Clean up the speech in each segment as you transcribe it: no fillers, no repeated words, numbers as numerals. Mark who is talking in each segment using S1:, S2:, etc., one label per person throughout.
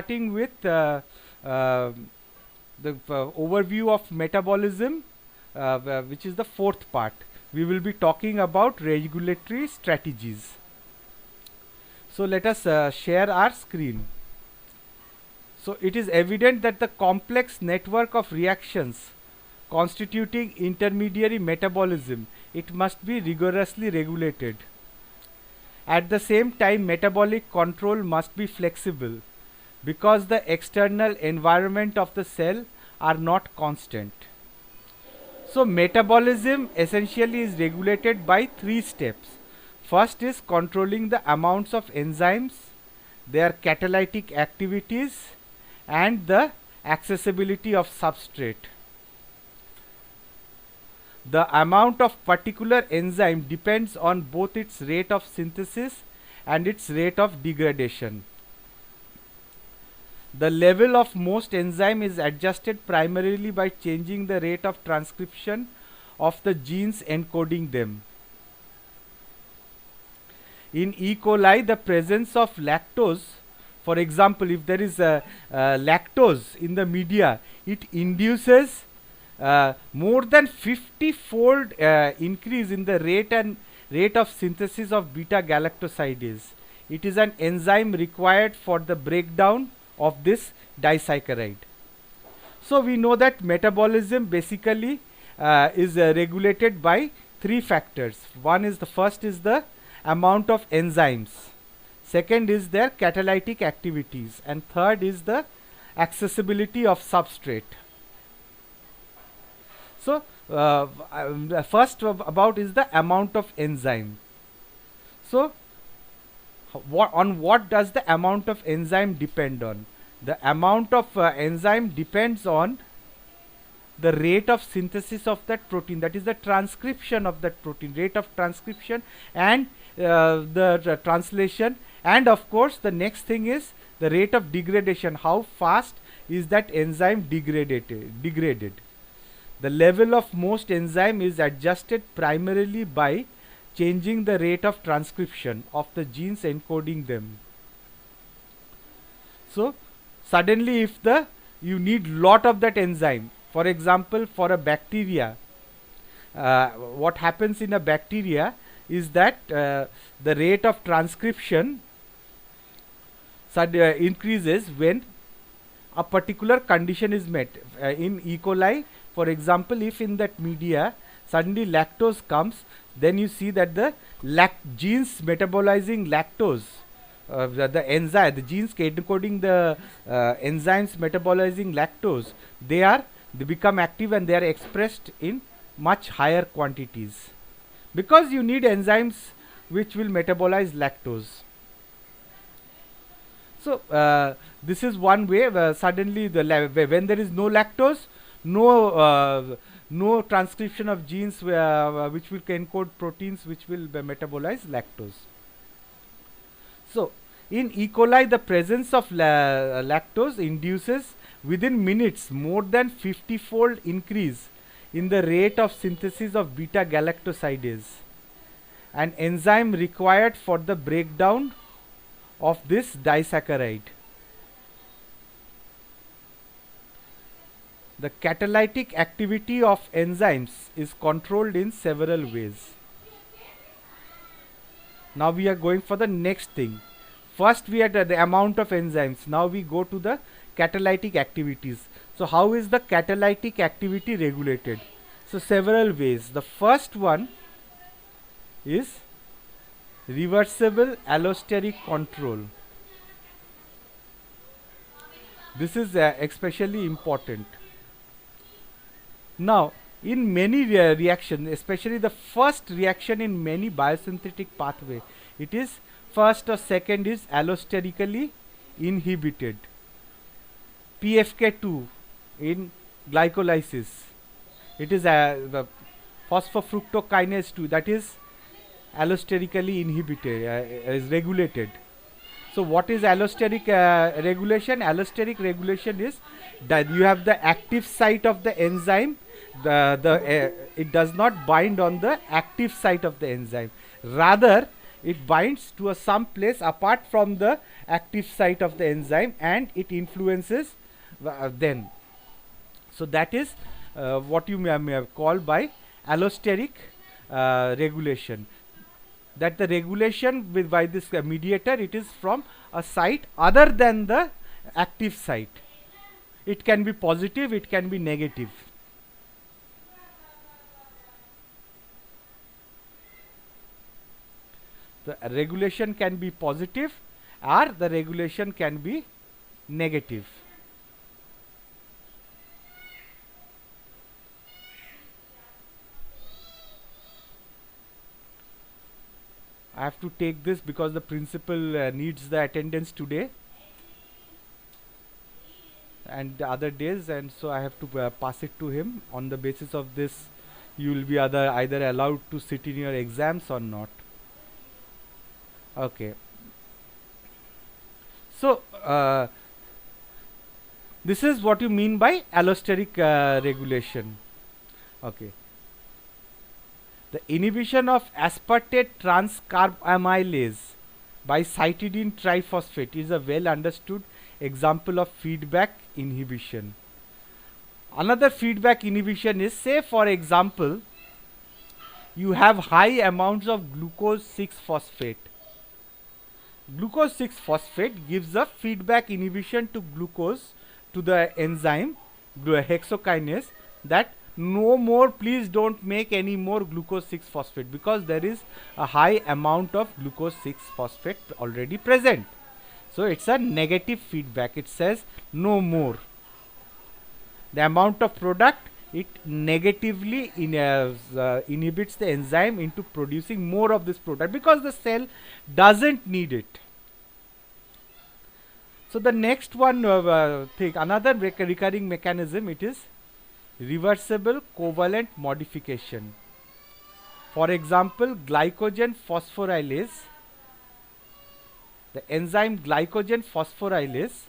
S1: starting with the overview of metabolism, which is the fourth part. We will be talking about regulatory strategies. So let us share our screen. So it is evident that the complex network of reactions constituting intermediary metabolism, it must be rigorously regulated. At the same time, metabolic control must be flexible because the external environment of the cell are not constant. So metabolism essentially is regulated by three steps. First is controlling the amounts of enzymes, their catalytic activities, and the accessibility of substrate. The amount of particular enzyme depends on both its rate of synthesis and its rate of degradation. The level of most enzyme is adjusted primarily by changing the rate of transcription of the genes encoding them. In E. coli, the presence of lactose, for example, if there is a lactose in the media, it induces more than 50-fold increase in the rate of synthesis of beta galactosidase. It is an enzyme required for the breakdown of this disaccharide. So we know that metabolism basically is regulated by three factors. The first is the amount of enzymes, second is their catalytic activities, and third is the accessibility of substrate. So first about is the amount of enzyme. So on what does the amount of enzyme depend on? The amount of enzyme depends on the rate of synthesis of that protein, that is the transcription of that protein, rate of transcription, and the translation, and of course the next thing is the rate of degradation, how fast is that enzyme degraded. The level of most enzyme is adjusted primarily by changing the rate of transcription of the genes encoding them. So suddenly if you need lot of that enzyme, for example for a bacteria, what happens in a bacteria is that the rate of transcription increases when a particular condition is met. In E. coli, for example, if in that media suddenly lactose comes, then you see that the genes metabolizing lactose, the genes encoding the enzymes metabolizing lactose, they become active and they are expressed in much higher quantities, because you need enzymes which will metabolize lactose. So this is one way where suddenly when there is no lactose, no transcription of genes which will encode proteins which will metabolize lactose. So in E. coli, the presence of lactose induces within minutes more than 50-fold increase in the rate of synthesis of beta galactosidase, an enzyme required for the breakdown of this disaccharide. The catalytic activity of enzymes is controlled in several ways. Now we are going for the next thing. First we had the amount of enzymes. Now we go to the catalytic activities. So how is the catalytic activity regulated? So several ways. The first one is reversible allosteric control. This is especially important. Now in many reactions, especially the first reaction in many biosynthetic pathway, it is first or second is allosterically inhibited. PFK2 in glycolysis, it is the phosphofructokinase 2, that is allosterically inhibited, is regulated. So what is allosteric regulation? Allosteric regulation is that you have the active site of the enzyme, it does not bind on the active site of the enzyme, rather it binds to some place apart from the active site of the enzyme, and it influences then. So that is what you may have called by allosteric regulation. That the regulation with by this mediator, it is from a site other than the active site. It can be positive, it can be negative. The regulation can be positive or the regulation can be negative. I have to take this because the principal needs the attendance today and the other days, and so I have to pass it to him. On the basis of this, you will be either allowed to sit in your exams or not. Okay. So this is what you mean by allosteric regulation. Okay. The inhibition of aspartate transcarbamylase by cytidine triphosphate is a well understood example of feedback inhibition. Another feedback inhibition is, say for example, you have high amounts of glucose 6 phosphate. Glucose 6 phosphate gives a feedback inhibition to glucose, to the enzyme hexokinase, that no more, please don't make any more glucose 6 phosphate, because there is a high amount of glucose 6 phosphate already present. So it's a negative feedback. It says no more. The amount of product, it negatively inhibits the enzyme into producing more of this product because the cell doesn't need it. So the next one another recurring mechanism, it is reversible covalent modification. For example, glycogen phosphorylase, the enzyme glycogen phosphorylase,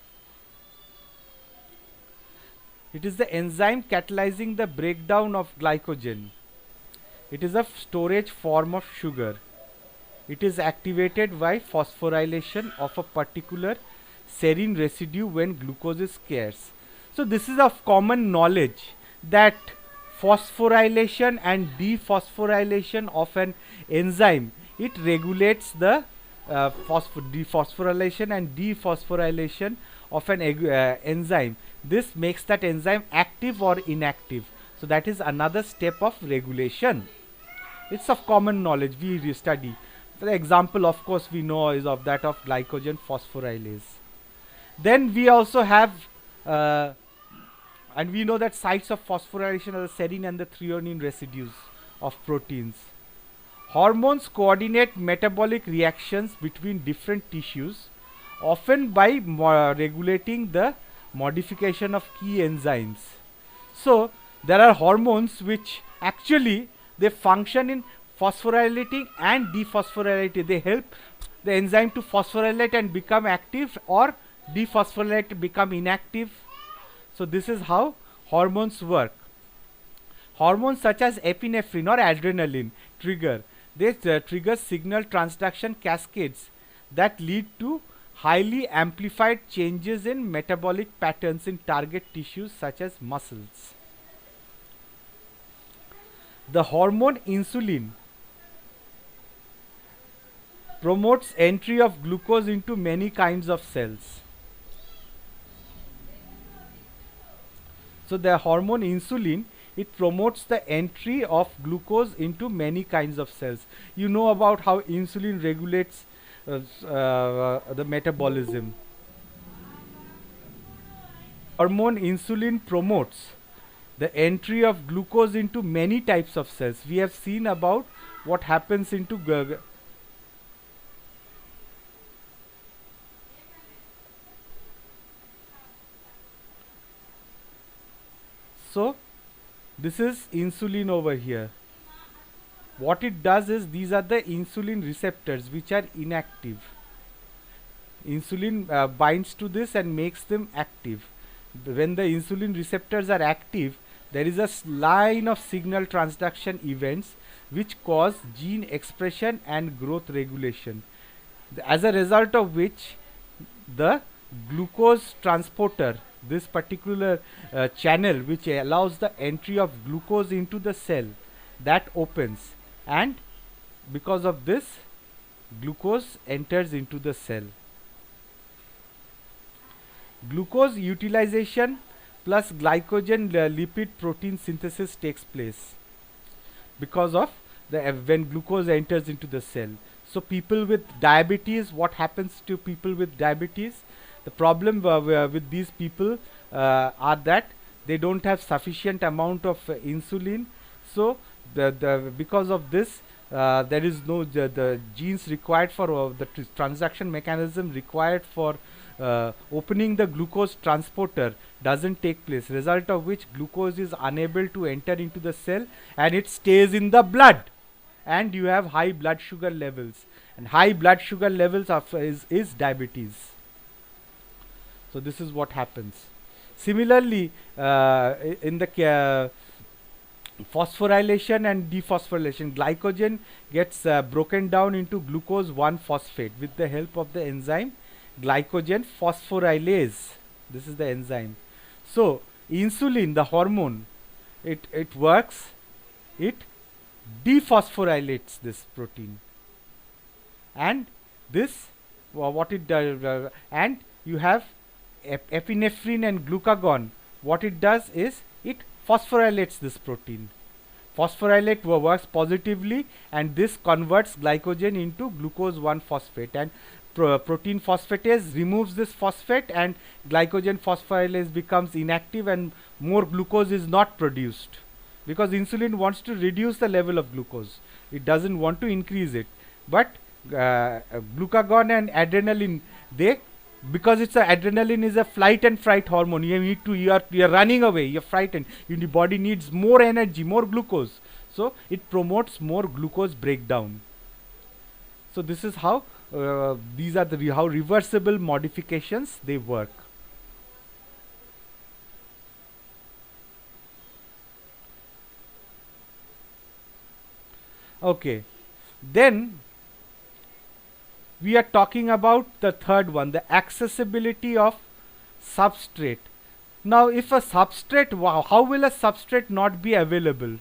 S1: it is the enzyme catalyzing the breakdown of glycogen. It is a storage form of sugar. It is activated by phosphorylation of a particular serine residue when glucose is scarce. So this is of common knowledge that phosphorylation and dephosphorylation of an enzyme, it regulates the dephosphorylation and dephosphorylation of an enzyme. This makes that enzyme active or inactive. So that is another step of regulation. It's of common knowledge, we study. The example, of course, we know is of that of glycogen phosphorylase. Then we also have and we know that sites of phosphorylation are the serine and the threonine residues of proteins. Hormones coordinate metabolic reactions between different tissues, often by regulating the modification of key enzymes. So there are hormones which actually they function in phosphorylating and dephosphorylating. They help the enzyme to phosphorylate and become active, or dephosphorylate become inactive. So this is how hormones work. Hormones such as epinephrine or adrenaline trigger signal transduction cascades that lead to highly amplified changes in metabolic patterns in target tissues such as muscles. The hormone insulin promotes entry of glucose into many kinds of cells. So the hormone insulin, it promotes the entry of glucose into many kinds of cells. You know about how insulin regulates the metabolism. Hormone insulin promotes the entry of glucose into many types of cells. We have seen about what happens into so this is insulin over here. What it does is, these are the insulin receptors which are inactive. Insulin binds to this and makes them active. When the insulin receptors are active, there is a line of signal transduction events which cause gene expression and growth regulation. As a result of which the glucose transporter, this particular channel which allows the entry of glucose into the cell, that opens, and because of this glucose enters into the cell. Glucose utilization plus glycogen lipid protein synthesis takes place because of the when glucose enters into the cell. So people with diabetes, what happens to people with diabetes? The problem with these people are that they don't have sufficient amount of insulin. So because of this there is no the genes required for the transaction mechanism required for opening the glucose transporter doesn't take place, result of which glucose is unable to enter into the cell and it stays in the blood, and you have high blood sugar levels, and high blood sugar levels is diabetes. So this is what happens. Similarly, in the phosphorylation and dephosphorylation, glycogen gets broken down into glucose 1-phosphate with the help of the enzyme glycogen phosphorylase. This is the enzyme. So insulin, the hormone, it works, it dephosphorylates this protein, and this what it does, and you have epinephrine and glucagon. What it does is it phosphorylates this protein. Phosphorylate works positively, and this converts glycogen into glucose 1-phosphate, and protein phosphatase removes this phosphate, and glycogen phosphorylase becomes inactive and more glucose is not produced, because insulin wants to reduce the level of glucose, it doesn't want to increase it. But glucagon and adrenaline, they, because it's adrenaline is a flight and fright hormone, you are running away, you're frightened, your body needs more energy, more glucose, so it promotes more glucose breakdown. So this is how these are the how reversible modifications they work. Okay, then we are talking about the third one, the accessibility of substrate. Now if a substrate, how will a substrate not be available?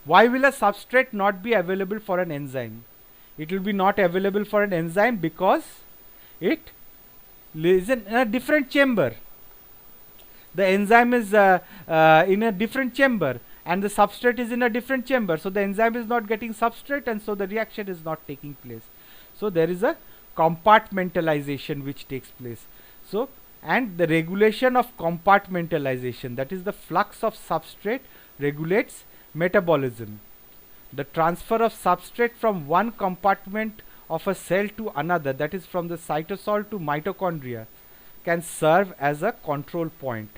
S1: Why will a substrate not be available for an enzyme? It will be not available for an enzyme because it is in a different chamber. The enzyme is in a different chamber, and the substrate is in a different chamber, so the enzyme is not getting substrate, and so the reaction is not taking place. So there is a compartmentalization which takes place. So, and the regulation of compartmentalization, that is the flux of substrate, regulates metabolism. The transfer of substrate from one compartment of a cell to another, that is from the cytosol to mitochondria, can serve as a control point.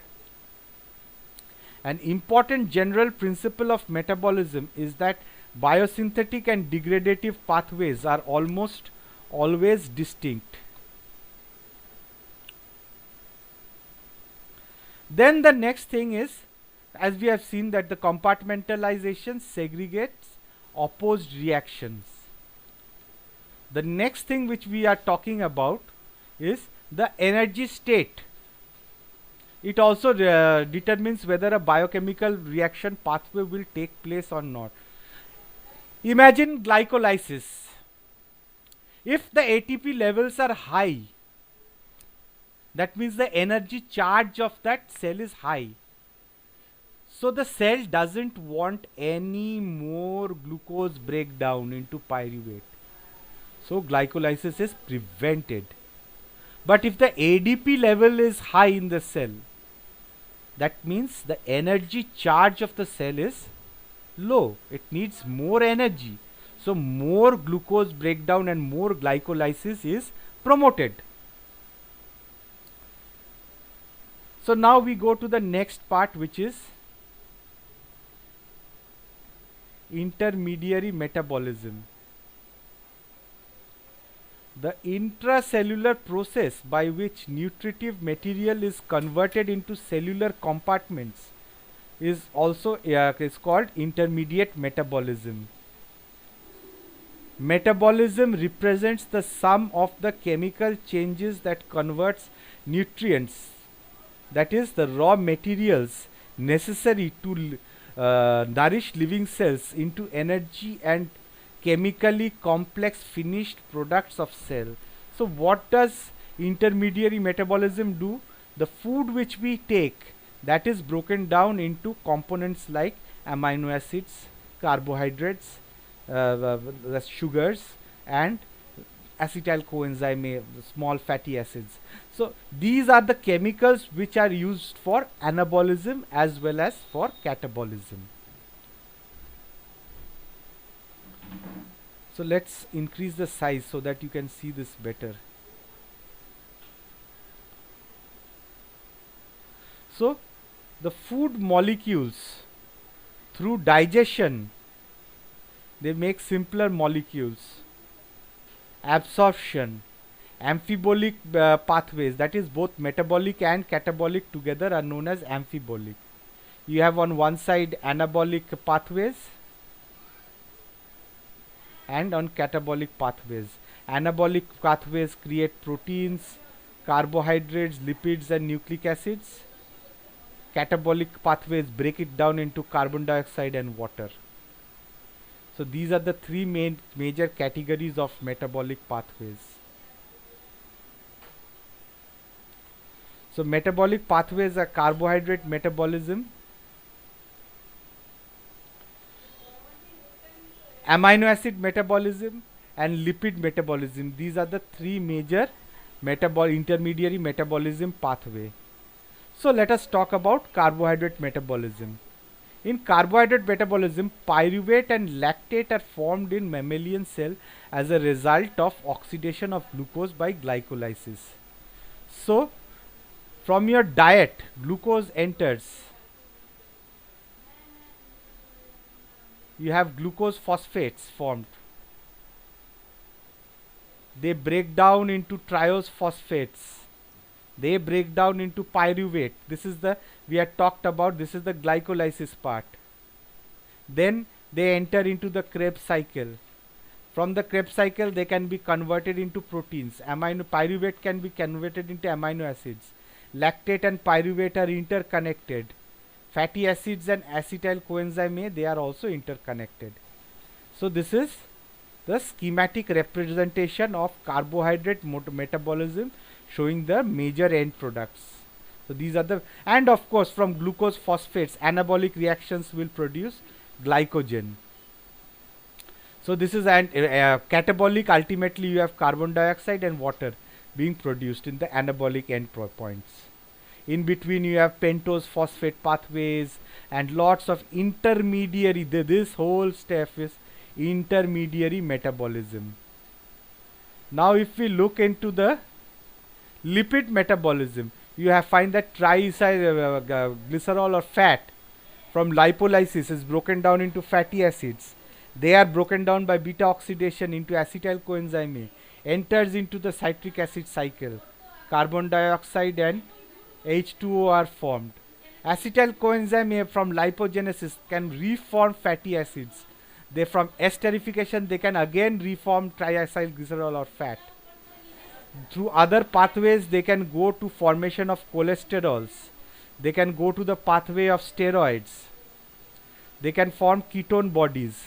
S1: An important general principle of metabolism is that biosynthetic and degradative pathways are almost always distinct. Then the next thing is, as we have seen, that the compartmentalization segregates opposed reactions. The next thing which we are talking about is the energy state. It also determines whether a biochemical reaction pathway will take place or not. Imagine glycolysis. If the ATP levels are high, that means the energy charge of that cell is high. So the cell doesn't want any more glucose breakdown into pyruvate. So glycolysis is prevented. But if the ADP level is high in the cell, that means the energy charge of the cell is low. It needs more energy. So more glucose breakdown and more glycolysis is promoted. So now we go to the next part, which is intermediary metabolism. The intracellular process by which nutritive material is converted into cellular compartments is also is called intermediate metabolism. Metabolism represents the sum of the chemical changes that converts nutrients, that is the raw materials necessary to nourish living cells, into energy and chemically complex finished products of cell. So what does intermediary metabolism do? The food which we take, that is broken down into components like amino acids, carbohydrates, the sugars, and acetyl coenzyme, small fatty acids. So these are the chemicals which are used for anabolism as well as for catabolism. So let's increase the size so that you can see this better. So the food molecules, through digestion, they make simpler molecules. Absorption, amphibolic pathways, that is both metabolic and catabolic together, are known as amphibolic. You have on one side anabolic pathways and on catabolic pathways. Anabolic pathways create proteins, carbohydrates, lipids, and nucleic acids. Catabolic pathways break it down into carbon dioxide and water. So these are the three major categories of metabolic pathways. So metabolic pathways are carbohydrate metabolism, amino acid metabolism, and lipid metabolism. These are the three major intermediary metabolism pathway. So let us talk about carbohydrate metabolism. In carbohydrate metabolism, pyruvate and lactate are formed in mammalian cell as a result of oxidation of glucose by glycolysis. So from your diet, glucose enters. You have glucose phosphates formed. They break down into triose phosphates. They break down into pyruvate. This is the, we had talked about, this is the glycolysis part. Then they enter into the Krebs cycle. From the Krebs cycle, they can be converted into proteins. Pyruvate can be converted into amino acids. Lactate and pyruvate are interconnected. Fatty acids and acetyl coenzyme A, they are also interconnected. So this is the schematic representation of carbohydrate metabolism, showing the major end products. So these are the, and of course from glucose phosphates, anabolic reactions will produce glycogen. So this is an catabolic, ultimately you have carbon dioxide and water being produced in the anabolic end points. In between you have pentose phosphate pathways and lots of intermediary, this whole stuff is intermediary metabolism. Now if we look into the lipid metabolism, you have find that triglycerol or fat from lipolysis is broken down into fatty acids. They are broken down by beta oxidation into acetyl coenzyme A, enters into the citric acid cycle. Carbon dioxide and H2O are formed. Acetyl coenzyme A from lipogenesis can reform fatty acids. They from esterification they can again reform triacylglycerol or fat. Through other pathways they can go to formation of cholesterols. They can go to the pathway of steroids. They can form ketone bodies.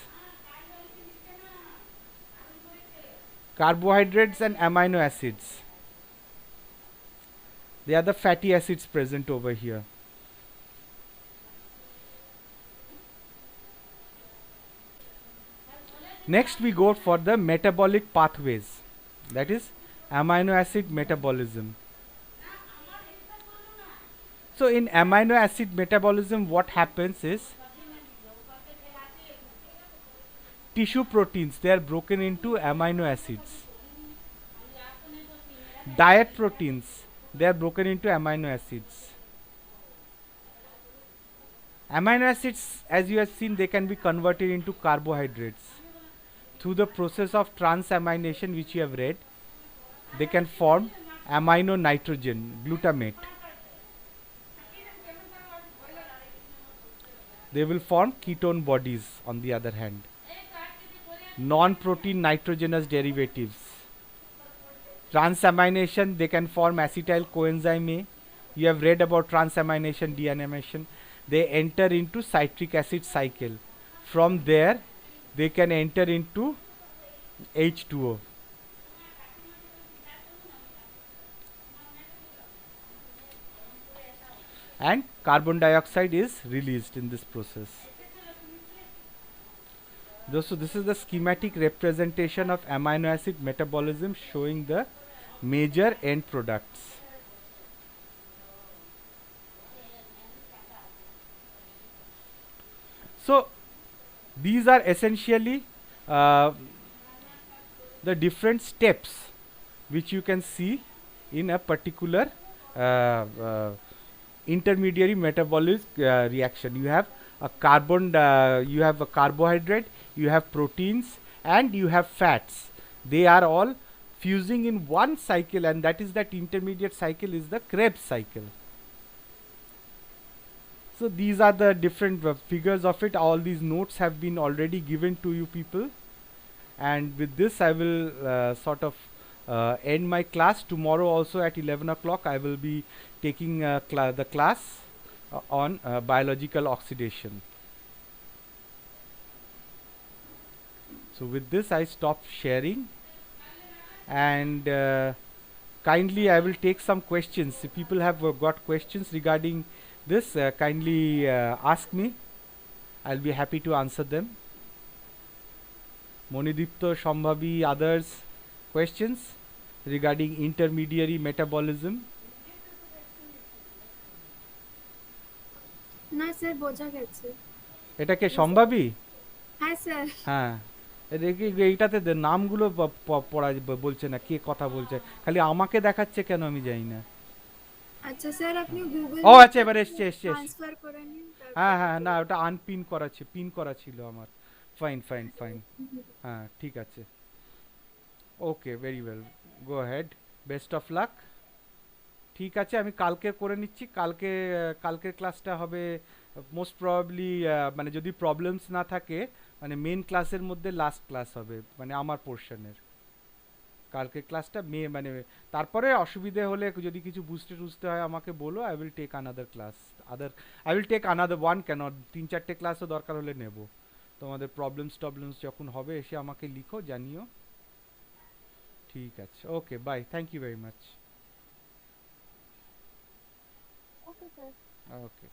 S1: Carbohydrates and amino acids, they are the fatty acids present over here. Next we go for the metabolic pathways, that is amino acid metabolism. So in amino acid metabolism what happens is tissue proteins, they are broken into amino acids. Diet proteins, they are broken into amino acids. Amino acids, as you have seen, they can be converted into carbohydrates. Through the process of transamination which you have read, they can form amino nitrogen, glutamate. They will form ketone bodies on the other hand. non-protein nitrogenous derivatives. Transamination, they can form acetyl coenzyme A. You have read about transamination, deamination. They enter into citric acid cycle. From there, they can enter into H2O. And carbon dioxide is released in this process. So this is the schematic representation of amino acid metabolism showing the major end products. So these are essentially the different steps which you can see in a particular intermediary metabolic reaction. You have a you have a carbohydrate, you have proteins, and you have fats. They are all fusing in one cycle, and that intermediate cycle is the Krebs cycle. So these are the different figures of it. All these notes have been already given to you people, and with this I will sort of end my class. Tomorrow also at 11 o'clock I will be taking the class on biological oxidation. So with this I stop sharing, and kindly I will take some questions. If people have got questions regarding this, kindly ask me. I'll be happy to answer them. Monidipto, Shambhavi, others, questions regarding intermediary metabolism?
S2: না sir বোঝা গেছে।
S1: এটা কে সম্ভাবী?
S2: হ্যাঁ sir.
S1: হ্যাঁ, এইটাতে নামগুলো পড়া বলছে না, কে কথা বলছে, খালি আমাকে দেখাচ্ছে কেন আমি জানি না।
S2: আচ্ছা স্যার আপনি গুগল
S1: ও আচ্ছা, এবার এসছে
S2: ট্রান্সফার করে নিন।
S1: হ্যাঁ হ্যাঁ, না ওটা আনপিন করা ছিল, পিন করা ছিল আমার। ফাইন ফাইন ফাইন, হ্যাঁ ঠিক আছে, okay, very well, go ahead, best of luck. ঠিক আছে, আমি কালকে করে নিচ্ছি। কালকের ক্লাসটা হবে মোস্ট প্রবাবলি, মানে যদি প্রবলেমস না থাকে, মানে মেন ক্লাসের মধ্যে লাস্ট ক্লাস হবে, মানে আমার পোর্শনের কালকের ক্লাসটা মানে তারপরে অসুবিধে হলে যদি কিছু বুঝতে টুঝতে হয় আমাকে বলো, I will take another class, I will take another one, কেন 3-4টে ক্লাসও দরকার হলে নেব। তোমাদের প্রবলেমস যখন হবে এসে আমাকে লিখো, জানিও। ঠিক আছে, okay, bye, thank you very much.
S2: Okay sir.
S1: Okay.